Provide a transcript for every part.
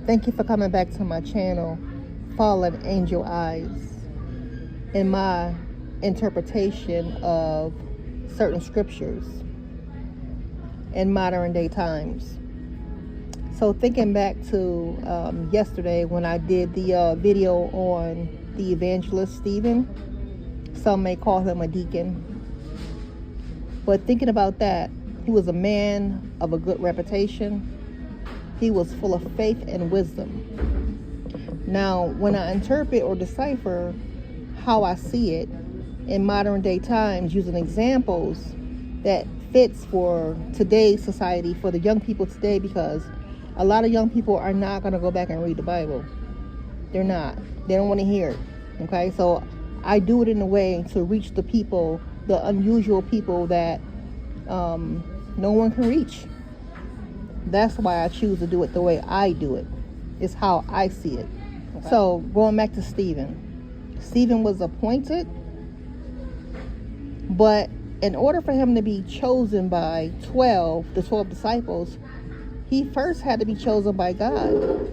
Thank you for coming back to my channel, Fallen Angel Eyes, in my interpretation of certain scriptures in modern day times. So thinking back to yesterday when I did the video on the Evangelist Stephen, some may call him a deacon, but thinking about that, he was a man of a good reputation. He was full of faith and wisdom. Now, when I interpret or decipher how I see it in modern day times using examples that fits for today's society, for the young people today, because a lot of young people are not going to go back and read the Bible. They're not. They don't want to hear it. Okay? So I do it in a way to reach the people, the unusual people that no one can reach. That's why I choose to do it the way I do it. It's how I see it. Okay. So going back to Stephen. Stephen was appointed, but in order for him to be chosen by the 12 disciples, he first had to be chosen by God.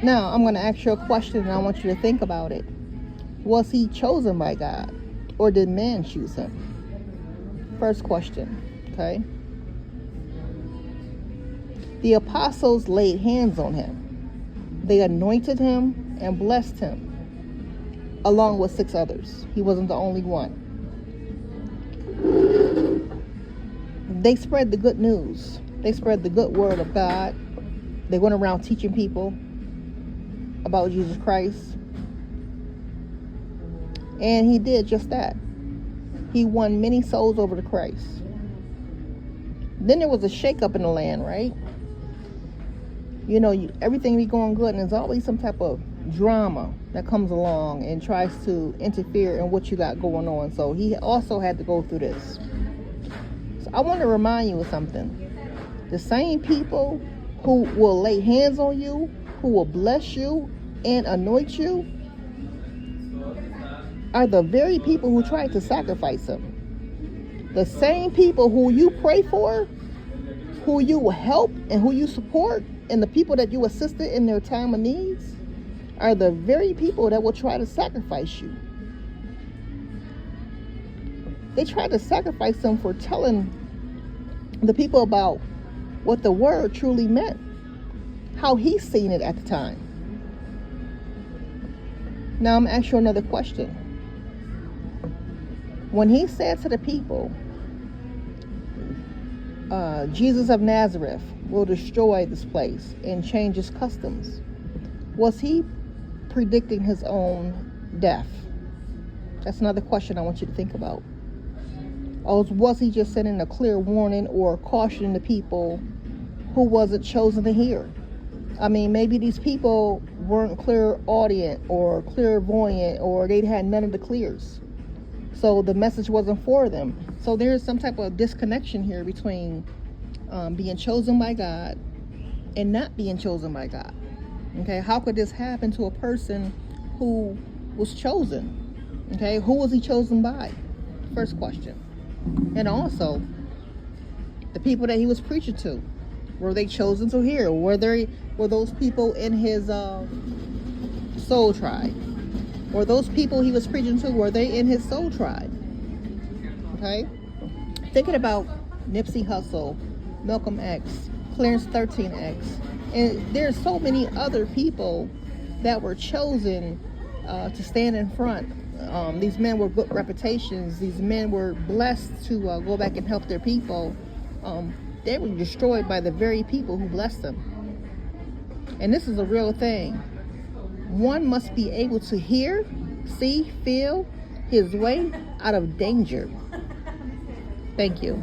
Now, I'm going to ask you a question and I want you to think about it. Was he chosen by God, or did man choose him? First question, okay? The apostles laid hands on him. They anointed him and blessed him, along with 6 others. He wasn't the only one. They spread the good news. They spread the good word of God. They went around teaching people about Jesus Christ. And he did just that. He won many souls over to Christ. Then there was a shakeup in the land, right? You know, everything be going good, and there's always some type of drama that comes along and tries to interfere in what you got going on. So he also had to go through this. So I want to remind you of something. The same people who will lay hands on you, who will bless you and anoint you, are the very people who tried to sacrifice him. The same people who you pray for, who you will help and who you support, and the people that you assisted in their time of needs, are the very people that will try to sacrifice you. They tried to sacrifice them for telling the people about what the word truly meant, how he's seen it at the time. Now I'm asking you another question. When he said to the people, Jesus of Nazareth will destroy this place and change its customs, was he predicting his own death? That's another question I want you to think about. Or was he just sending a clear warning or cautioning the people who wasn't chosen to hear? I mean, maybe these people weren't clairaudient or clairvoyant, or they had none of the clears. So the message wasn't for them. So there's some type of disconnection here between being chosen by God and not being chosen by God. Okay, how could this happen to a person who was chosen? Okay, who was he chosen by? First question. And also, the people that he was preaching to, were they chosen to hear? Were those people in his soul tribe? Or those people he was preaching to, were they in his soul tribe? Okay? Thinking about Nipsey Hussle, Malcolm X, Clarence 13X, and there's so many other people that were chosen to stand in front. These men were good reputations. These men were blessed to go back and help their people. They were destroyed by the very people who blessed them. And this is a real thing. One must be able to hear, see, feel his way out of danger. Thank you.